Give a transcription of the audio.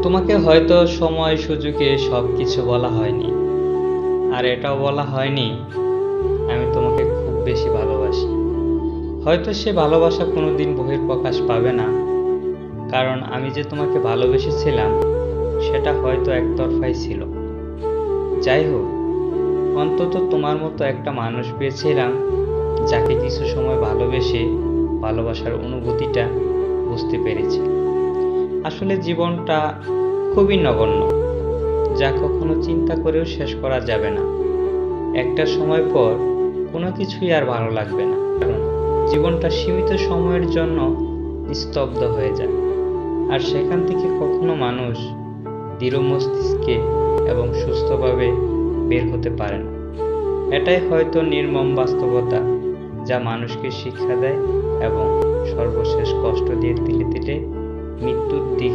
তোমাকে হয়তো সময় সুযোগে সবকিছু বলা হয়নি, আর এটাও বলা হয়নি আমি তোমাকে খুব বেশি ভালোবাসি। হয়তো সে ভালোবাসা কোনোদিন বহিঃপ্রকাশ পাবে না, কারণ আমি যে তোমাকে ভালোবেসেছিলাম সেটা হয়তো একতরফাই ছিল। যাই হোক, অন্তত তোমার মতো একটা মানুষ পেয়েছিলাম যাকে কিছু সময় ভালোবেসে ভালোবাসার অনুভূতিটা বুঝতে পেরেছি। আসলে জীবনটা খুবই নগণ্য, যা কখনো চিন্তা করেও শেষ করা যাবে না। একটা সময় পর কোনো কিছুই আর ভালো লাগবে না, কারণ জীবনটা সীমিত সময়ের জন্য স্তব্ধ হয়ে যায়। আর সেখান থেকে কখনো মানুষ দৃঢ় মস্তিষ্কে এবং সুস্থভাবে বের হতে পারে না। এটাই হয়তো নির্মম বাস্তবতা, যা মানুষকে শিক্ষা দেয় এবং সর্বশেষ কষ্ট দিয়ে ধীরে ধীরে মৃত্যুর দিকে